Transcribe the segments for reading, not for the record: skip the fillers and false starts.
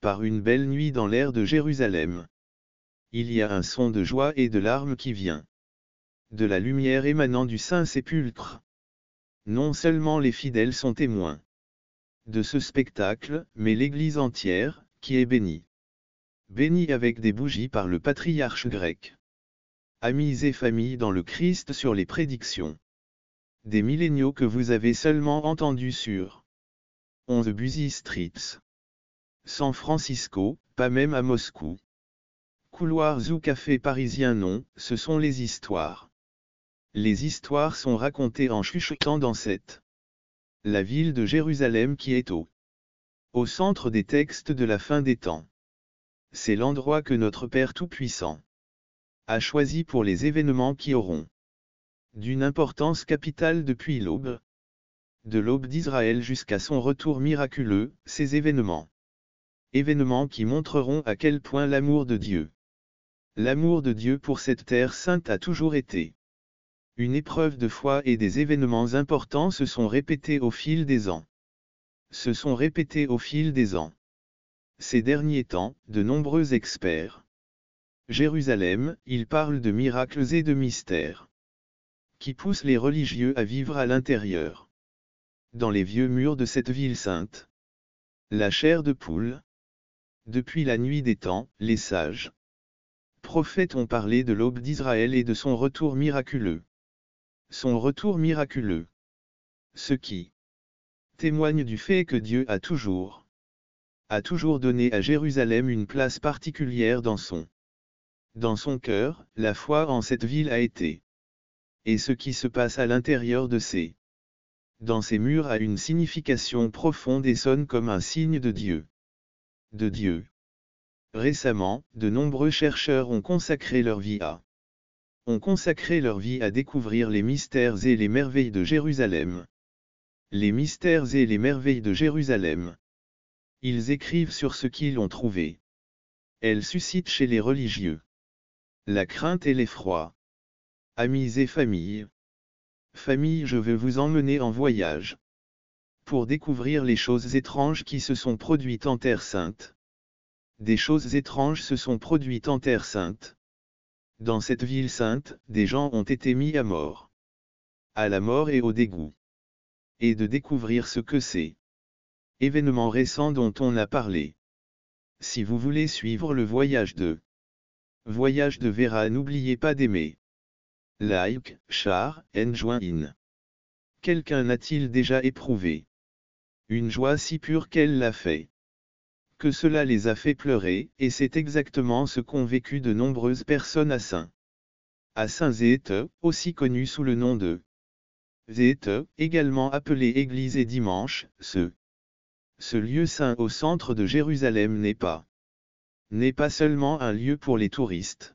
par une belle nuit dans l'air de Jérusalem. Il y a un son de joie et de larmes qui vient de la lumière émanant du Saint-Sépulcre. Non seulement les fidèles sont témoins de ce spectacle, mais l'Église entière, qui est bénie. Bénie avec des bougies par le patriarche grec. Amis et familles dans le Christ sur les prédictions des milléniaux que vous avez seulement entendus sur 11 Busy Streets. San Francisco, pas même à Moscou. Couloirs ou cafés parisiens non, ce sont les histoires. Les histoires sont racontées en chuchotant dans la ville de Jérusalem qui est au centre des textes de la fin des temps. C'est l'endroit que notre Père Tout-Puissant a choisi pour les événements qui auront d'une importance capitale depuis l'aube, de l'aube d'Israël jusqu'à son retour miraculeux, ces événements qui montreront à quel point l'amour de Dieu pour cette terre sainte a toujours été une épreuve de foi, et des événements importants se sont répétés au fil des ans. Ces derniers temps, de nombreux experts Jérusalem, ils parlent de miracles et de mystères qui poussent les religieux à vivre à l'intérieur, dans les vieux murs de cette ville sainte. La chair de poule. Depuis la nuit des temps, les sages prophètes ont parlé de l'aube d'Israël et de son retour miraculeux. Ce qui témoigne du fait que Dieu a toujours donné à Jérusalem une place particulière dans son cœur. La foi en cette ville a été. Et ce qui se passe à l'intérieur dans ces murs a une signification profonde et sonne comme un signe de Dieu. Récemment, de nombreux chercheurs ont consacré leur vie à découvrir les mystères et les merveilles de Jérusalem. Ils écrivent sur ce qu'ils ont trouvé. Elles suscitent chez les religieux la crainte et l'effroi. Amis et familles, je veux vous emmener en voyage pour découvrir les choses étranges qui se sont produites en Terre Sainte. Des choses étranges se sont produites en Terre Sainte. Dans cette ville sainte, des gens ont été mis à la mort et au dégoût. Et de découvrir ce que c'est. Événement récent dont on a parlé. Si vous voulez suivre le voyage de Vera, n'oubliez pas d'aimer, like, share, and join in. Quelqu'un n'a-t-il déjà éprouvé une joie si pure qu'elle l'a fait que cela les a fait pleurer, et c'est exactement ce qu'ont vécu de nombreuses personnes à Saint-Zéte, aussi connu sous le nom de Zéte, également appelé Église et dimanche. Ce lieu saint au centre de Jérusalem n'est pas seulement un lieu pour les touristes.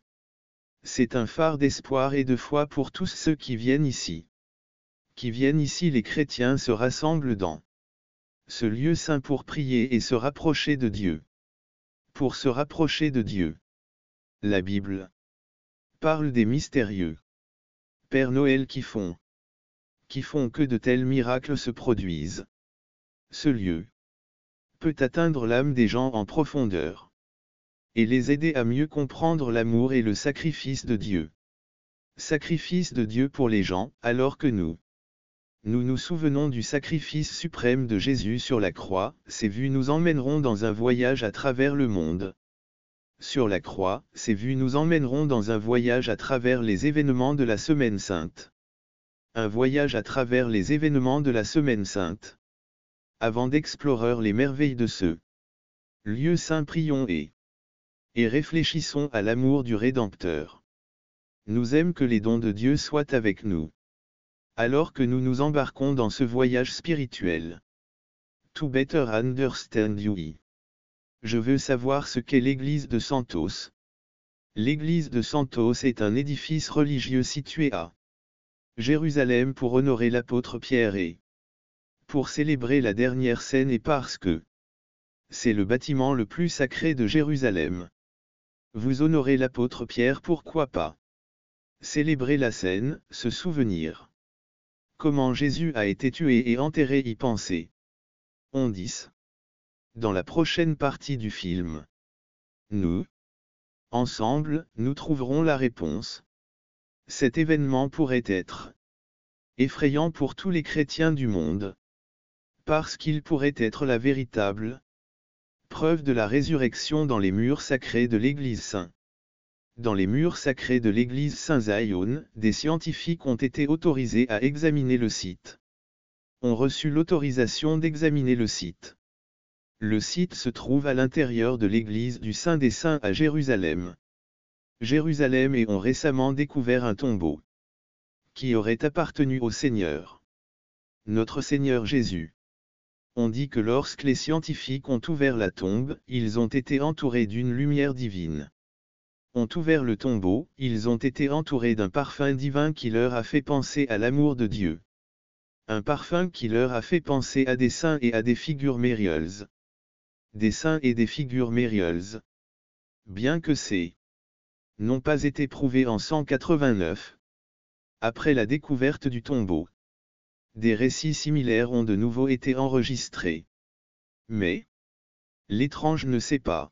C'est un phare d'espoir et de foi pour tous ceux qui viennent ici. Les chrétiens se rassemblent dans ce lieu saint pour prier et se rapprocher de Dieu. La Bible parle des mystérieux Père Noël qui font que de tels miracles se produisent. Ce lieu peut atteindre l'âme des gens en profondeur et les aider à mieux comprendre l'amour et le sacrifice de Dieu. Sacrifice de Dieu pour les gens, alors que nous nous souvenons du sacrifice suprême de Jésus sur la croix. Ces vues nous emmèneront dans un voyage à travers le monde. Sur la croix, ces vues nous emmèneront dans un voyage à travers les événements de la Semaine Sainte. Un voyage à travers les événements de la Semaine Sainte. Avant d'explorer les merveilles de ce lieu saint, prions et réfléchissons à l'amour du Rédempteur. Nous aimons que les dons de Dieu soient avec nous, alors que nous nous embarquons dans ce voyage spirituel. To better understand you. Je veux savoir ce qu'est l'église de Santos. L'église de Santos est un édifice religieux situé à Jérusalem pour honorer l'apôtre Pierre et pour célébrer la dernière scène, et parce que c'est le bâtiment le plus sacré de Jérusalem. Vous honorez l'apôtre Pierre, pourquoi pas célébrer la scène, se souvenir comment Jésus a été tué et enterré, y penser. On 10. dans la prochaine partie du film. Nous, ensemble, nous trouverons la réponse. Cet événement pourrait être effrayant pour tous les chrétiens du monde, parce qu'il pourrait être la véritable preuve de la résurrection dans les murs sacrés de l'Église Saint. Dans les murs sacrés de l'Église Saint-Zion, des scientifiques ont été autorisés à examiner le site. Ont reçu l'autorisation d'examiner le site. Le site se trouve à l'intérieur de l'Église du Saint des Saints à Jérusalem. Jérusalem et ont récemment découvert un tombeau qui aurait appartenu au Seigneur. Notre Seigneur Jésus. On dit que lorsque les scientifiques ont ouvert la tombe, ils ont été entourés d'une lumière divine. Ont ouvert le tombeau, ils ont été entourés d'un parfum divin qui leur a fait penser à l'amour de Dieu. Un parfum qui leur a fait penser à des saints et à des figures merveilleuses. Des saints et des figures merveilleuses. Bien que ces n'ont pas été prouvés en 189. Après la découverte du tombeau, des récits similaires ont de nouveau été enregistrés. Mais l'étrange ne s'est pas.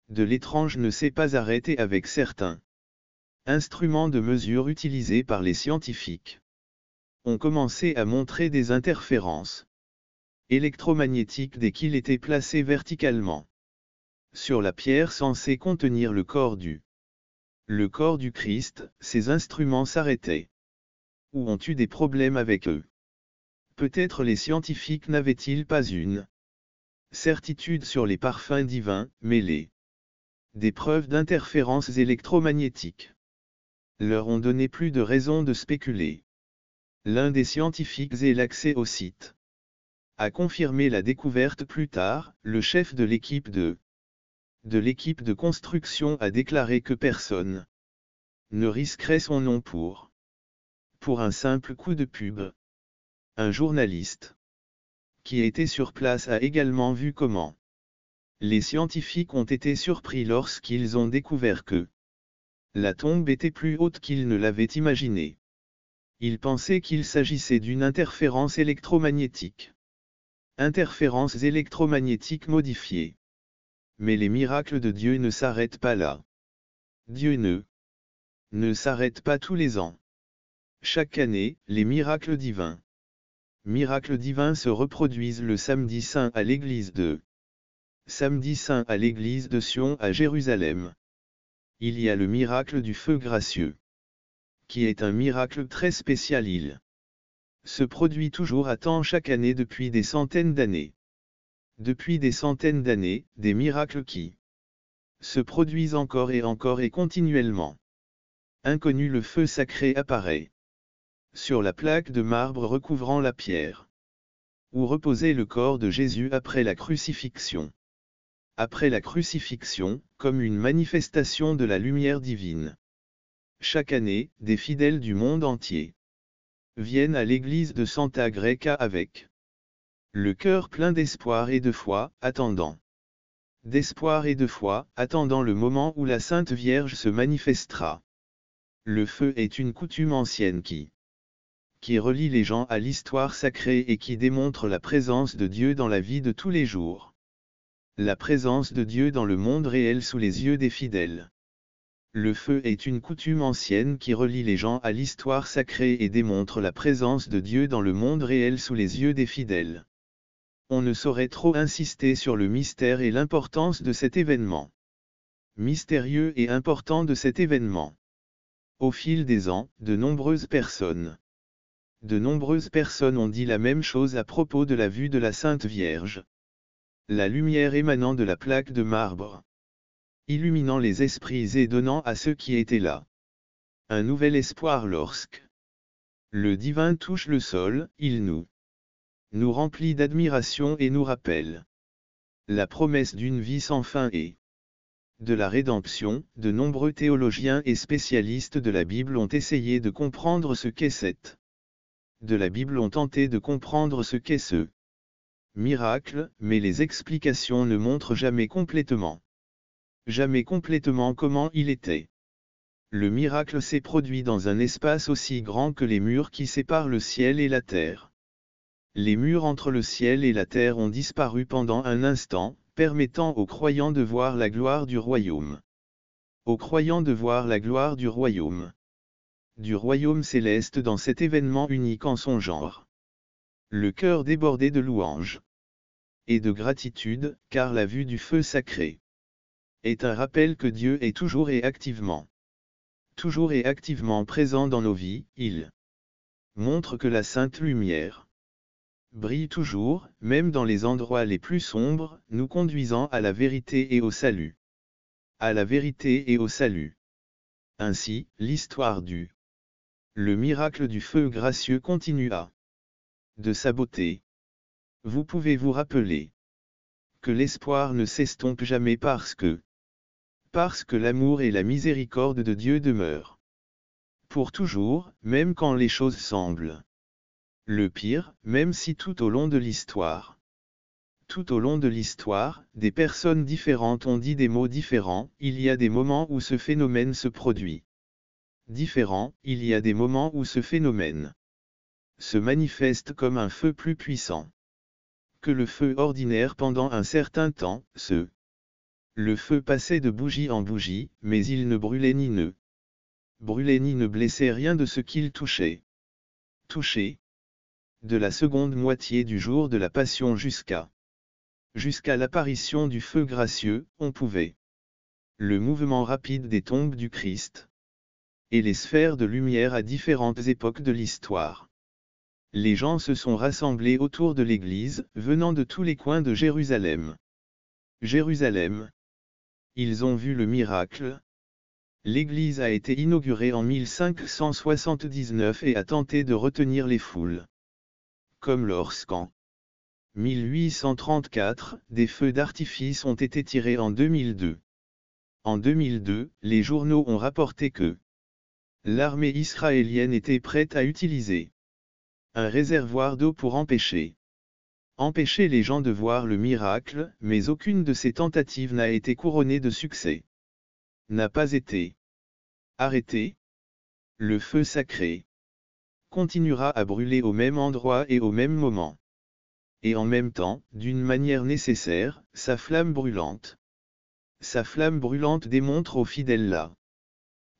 De l'étrange ne s'est pas arrêté avec certains instruments de mesure utilisés par les scientifiques. Ont commencé à montrer des interférences électromagnétiques dès qu'il était placé verticalement sur la pierre censée contenir le corps du Christ. Ces instruments s'arrêtaient ou ont eu des problèmes avec eux. Peut-être les scientifiques n'avaient-ils pas une certitude sur les parfums divins, mais des preuves d'interférences électromagnétiques leur ont donné plus de raisons de spéculer. L'un des scientifiques ait l'accès au site. A confirmé la découverte plus tard, le chef de l'équipe de construction a déclaré que personne ne risquerait son nom pour un simple coup de pub. Un journaliste qui était sur place a également vu comment les scientifiques ont été surpris lorsqu'ils ont découvert que la tombe était plus haute qu'ils ne l'avaient imaginé. Ils pensaient qu'il s'agissait d'une interférence électromagnétique. Interférence électromagnétique modifiée. Mais les miracles de Dieu ne s'arrêtent pas là. Dieu ne s'arrête pas tous les ans. Chaque année, les miracles divins se reproduisent le samedi saint à l'église de Sion à Jérusalem. Il y a le miracle du feu gracieux, qui est un miracle très spécial. Il se produit toujours à temps chaque année depuis des centaines d'années. Depuis des centaines d'années, des miracles qui se produisent encore et continuellement. Inconnu, le feu sacré apparaît sur la plaque de marbre recouvrant la pierre où reposait le corps de Jésus après la crucifixion. Après la crucifixion, comme une manifestation de la lumière divine. Chaque année, des fidèles du monde entier viennent à l'église de Santa Greca avec le cœur plein d'espoir et de foi, attendant le moment où la Sainte Vierge se manifestera. Le feu est une coutume ancienne qui relie les gens à l'histoire sacrée et qui démontre la présence de Dieu dans la vie de tous les jours. La présence de Dieu dans le monde réel sous les yeux des fidèles. Le feu est une coutume ancienne qui relie les gens à l'histoire sacrée et démontre la présence de Dieu dans le monde réel sous les yeux des fidèles. On ne saurait trop insister sur le mystère et l'importance de cet événement. Mystérieux et important de cet événement. Au fil des ans, de nombreuses personnes ont dit la même chose à propos de la vue de la Sainte Vierge. La lumière émanant de la plaque de marbre, illuminant les esprits et donnant à ceux qui étaient là un nouvel espoir lorsque le divin touche le sol, il nous remplit d'admiration et nous rappelle la promesse d'une vie sans fin et de la rédemption. De nombreux théologiens et spécialistes de la Bible ont essayé de comprendre ce qu'est tenté de comprendre ce qu'est ce miracle, mais les explications ne montrent jamais complètement comment il était. Le miracle s'est produit dans un espace aussi grand que les murs qui séparent le ciel et la terre. Les murs entre le ciel et la terre ont disparu pendant un instant, permettant aux croyants de voir la gloire du royaume. Aux croyants de voir la gloire du royaume céleste dans cet événement unique en son genre. Le cœur débordait de louanges et de gratitude, car la vue du feu sacré est un rappel que Dieu est toujours et activement présent dans nos vies. Il montre que la sainte lumière brille toujours, même dans les endroits les plus sombres, nous conduisant à la vérité et au salut. À la vérité et au salut. Ainsi, l'histoire le miracle du feu gracieux continua de sa beauté. Vous pouvez vous rappeler que l'espoir ne s'estompe jamais parce que l'amour et la miséricorde de Dieu demeurent pour toujours, même quand les choses semblent le pire, même si tout au long de l'histoire, des personnes différentes ont dit des mots différents, il y a des moments où ce phénomène se produit. Il y a des moments où ce phénomène se manifeste comme un feu plus puissant que le feu ordinaire pendant un certain temps. Le feu passait de bougie en bougie, mais il ne brûlait ni ne blessait rien de ce qu'il touchait. De la seconde moitié du jour de la Passion jusqu'à l'apparition du feu gracieux, on pouvait le mouvement rapide des tombes du Christ et les sphères de lumière à différentes époques de l'histoire. Les gens se sont rassemblés autour de l'église, venant de tous les coins de Jérusalem. Ils ont vu le miracle. L'église a été inaugurée en 1579 et a tenté de retenir les foules. Comme lorsqu'en 1834, des feux d'artifice ont été tirés en 2002. En 2002, les journaux ont rapporté que l'armée israélienne était prête à utiliser un réservoir d'eau pour empêcher les gens de voir le miracle, mais aucune de ces tentatives n'a été couronnée de succès. N'a pas été arrêté. Le feu sacré continuera à brûler au même endroit et au même moment. Et en même temps, d'une manière nécessaire, sa flamme brûlante démontre aux fidèles la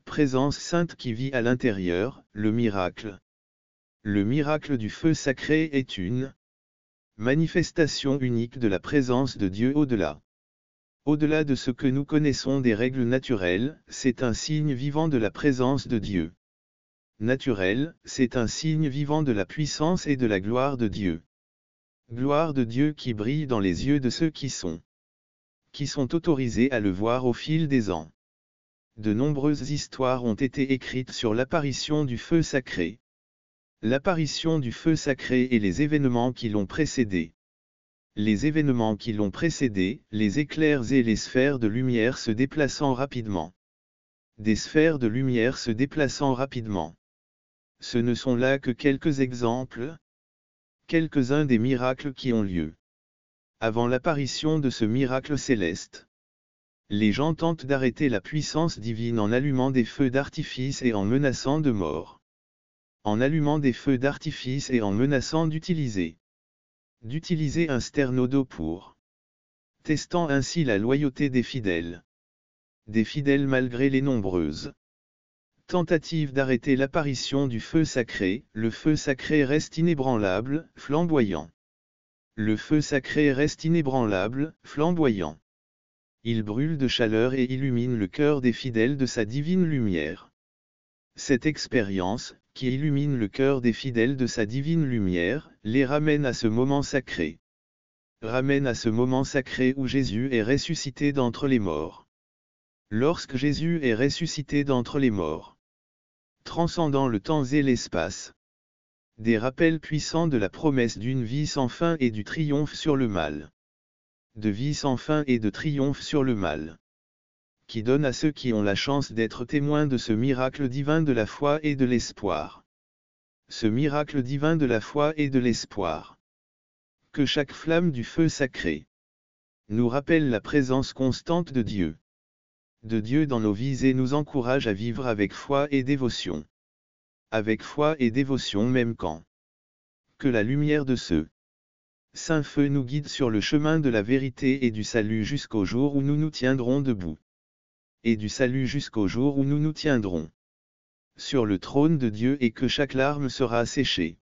présence sainte qui vit à l'intérieur. Le miracle du feu sacré est une manifestation unique de la présence de Dieu au-delà de ce que nous connaissons des règles naturelles. C'est un signe vivant de la présence de Dieu. Naturel, c'est un signe vivant de la puissance et de la gloire de Dieu. Gloire de Dieu qui brille dans les yeux de ceux qui sont autorisés à le voir au fil des ans. De nombreuses histoires ont été écrites sur l'apparition du feu sacré. L'apparition du feu sacré et les événements qui l'ont précédé. Les éclairs et les sphères de lumière se déplaçant rapidement. Des sphères de lumière se déplaçant rapidement. Ce ne sont là que quelques exemples. Quelques-uns des miracles qui ont lieu. Avant l'apparition de ce miracle céleste, les gens tentent d'arrêter la puissance divine en allumant des feux d'artifice et en menaçant de mort. En allumant des feux d'artifice et en menaçant d'utiliser un sterno d'eau pour testant ainsi la loyauté des fidèles. Des fidèles malgré les nombreuses tentatives d'arrêter l'apparition du feu sacré, le feu sacré reste inébranlable, flamboyant. Le feu sacré reste inébranlable, flamboyant. Il brûle de chaleur et illumine le cœur des fidèles de sa divine lumière. Cette expérience, qui illumine le cœur des fidèles de sa divine lumière, les ramène à ce moment sacré. Ramène à ce moment sacré où Jésus est ressuscité d'entre les morts. Lorsque Jésus est ressuscité d'entre les morts, transcendant le temps et l'espace, des rappels puissants de la promesse d'une vie sans fin et du triomphe sur le mal. De vie sans fin et de triomphe sur le mal. Qui donne à ceux qui ont la chance d'être témoins de ce miracle divin de la foi et de l'espoir. Ce miracle divin de la foi et de l'espoir. Que chaque flamme du feu sacré nous rappelle la présence constante de Dieu. De Dieu dans nos vies et nous encourage à vivre avec foi et dévotion. Avec foi et dévotion même quand que la lumière de ce saint feu nous guide sur le chemin de la vérité et du salut jusqu'au jour où nous nous tiendrons debout. Et du salut jusqu'au jour où nous nous tiendrons sur le trône de Dieu et que chaque larme sera séchée.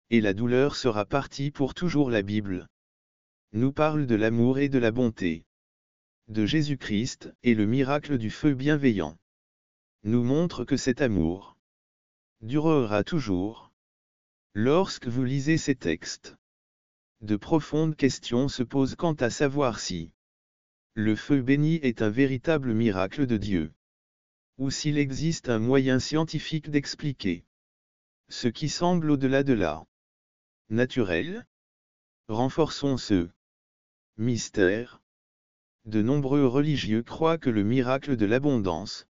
Et la douleur sera partie pour toujours. La Bible nous parle de l'amour et de la bonté de Jésus-Christ, et le miracle du feu bienveillant nous montre que cet amour durera toujours. Lorsque vous lisez ces textes, de profondes questions se posent quant à savoir si le feu béni est un véritable miracle de Dieu, ou s'il existe un moyen scientifique d'expliquer ce qui semble au-delà de la naturel. Renforçons ce mystère. De nombreux religieux croient que le miracle de l'abondance,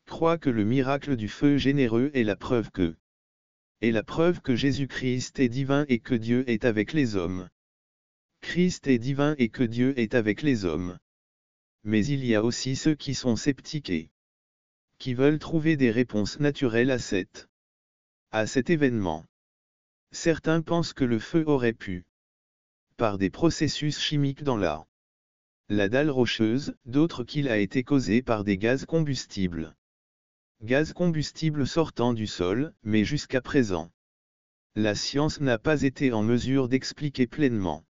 croient que le miracle du feu généreux est la preuve que Jésus-Christ est divin et que Dieu est avec les hommes. Christ est divin et que Dieu est avec les hommes. Mais il y a aussi ceux qui sont sceptiques et qui veulent trouver des réponses naturelles à cet événement. Certains pensent que le feu aurait pu, par des processus chimiques dans la dalle rocheuse, d'autres qu'il a été causé par des gaz combustibles. Gaz combustible sortant du sol, mais jusqu'à présent, la science n'a pas été en mesure d'expliquer pleinement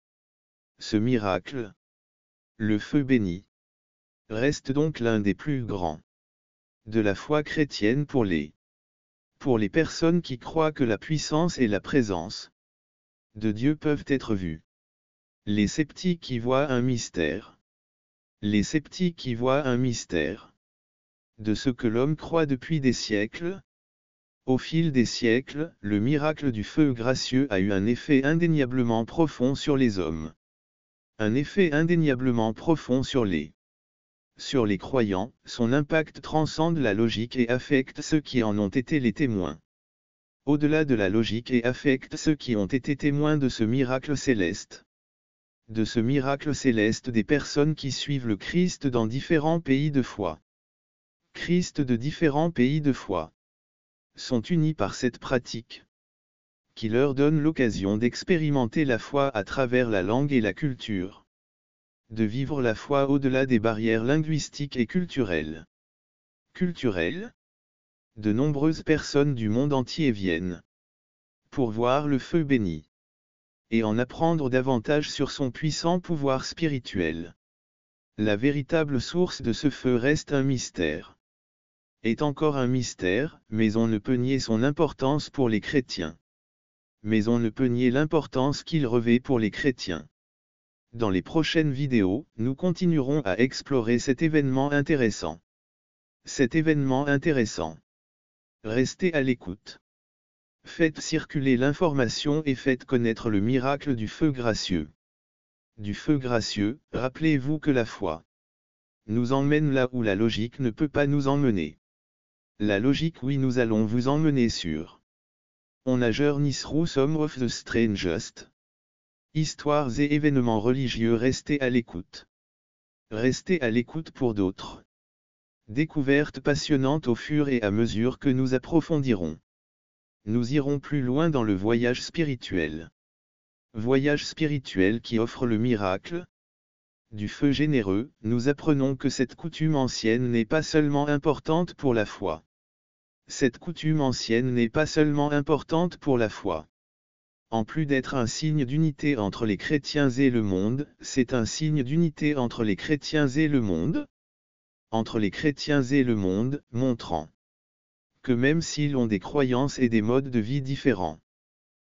ce miracle. Le feu béni reste donc l'un des plus grands de la foi chrétienne pour les personnes qui croient que la puissance et la présence de Dieu peuvent être vues. Les sceptiques y voient un mystère. Les sceptiques y voient un mystère de ce que l'homme croit depuis des siècles. Au fil des siècles, le miracle du feu gracieux a eu un effet indéniablement profond sur les hommes. Un effet indéniablement profond sur les croyants. Son impact transcende la logique et affecte ceux qui en ont été les témoins. Au-delà de la logique et affecte ceux qui ont été témoins de ce miracle céleste. De ce miracle céleste des personnes qui suivent le Christ dans différents pays de foi. Christ de différents pays de foi sont unis par cette pratique, qui leur donne l'occasion d'expérimenter la foi à travers la langue et la culture, de vivre la foi au-delà des barrières linguistiques et culturelles. De nombreuses personnes du monde entier viennent pour voir le feu béni et en apprendre davantage sur son puissant pouvoir spirituel. La véritable source de ce feu reste un mystère. Est encore un mystère, mais on ne peut nier son importance pour les chrétiens. Mais on ne peut nier l'importance qu'il revêt pour les chrétiens. Dans les prochaines vidéos, nous continuerons à explorer cet événement intéressant. Restez à l'écoute. Faites circuler l'information et faites connaître le miracle du feu gracieux. Du feu gracieux, rappelez-vous que la foi nous emmène là où la logique ne peut pas nous emmener. La logique, oui, nous allons vous emmener sur On a journey through some of the strangest histoires et événements religieux. Restez à l'écoute. Restez à l'écoute pour d'autres découvertes passionnantes au fur et à mesure que nous approfondirons. Nous irons plus loin dans le voyage spirituel. Voyage spirituel qui offre le miracle du feu généreux. Nous apprenons que cette coutume ancienne n'est pas seulement importante pour la foi. Cette coutume ancienne n'est pas seulement importante pour la foi. En plus d'être un signe d'unité entre les chrétiens et le monde, c'est un signe d'unité entre les chrétiens et le monde. Entre les chrétiens et le monde, montrant que même s'ils ont des croyances et des modes de vie différents,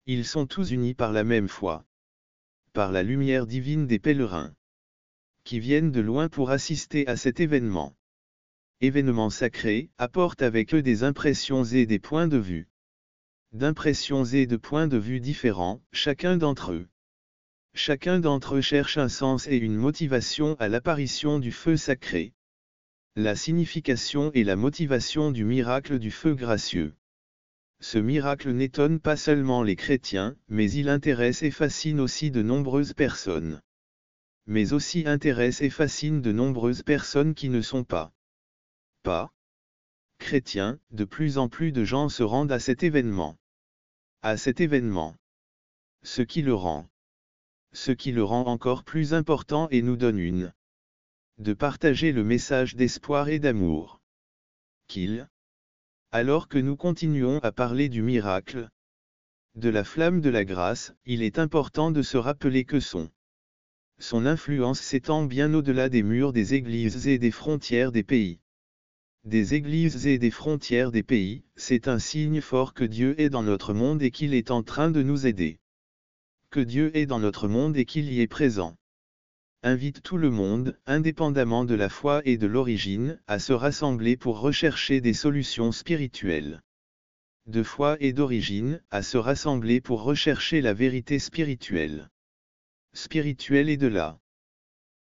ils sont tous unis par la même foi. Par la lumière divine des pèlerins qui viennent de loin pour assister à cet événement. Événements sacrés, apportent avec eux des impressions et des points de vue. D'impressions et de points de vue différents, chacun d'entre eux. Chacun d'entre eux cherche un sens et une motivation à l'apparition du feu sacré. La signification et la motivation du miracle du feu gracieux. Ce miracle n'étonne pas seulement les chrétiens, mais il intéresse et fascine aussi de nombreuses personnes. Mais aussi intéresse et fascine de nombreuses personnes qui ne sont pas chrétiens. De plus en plus de gens se rendent à cet événement. Ce qui le rend encore plus important et nous donne de partager le message d'espoir et d'amour. Alors que nous continuons à parler du miracle, de la flamme de la grâce, il est important de se rappeler que son influence s'étend bien au-delà des murs des églises et des frontières des pays. Des églises et des frontières des pays, c'est un signe fort que Dieu est dans notre monde et qu'il est en train de nous aider. Que Dieu est dans notre monde et qu'il y est présent. Invite tout le monde, indépendamment de la foi et de l'origine, à se rassembler pour rechercher des solutions spirituelles. De foi et d'origine, à se rassembler pour rechercher la vérité spirituelle. Spirituelle et de la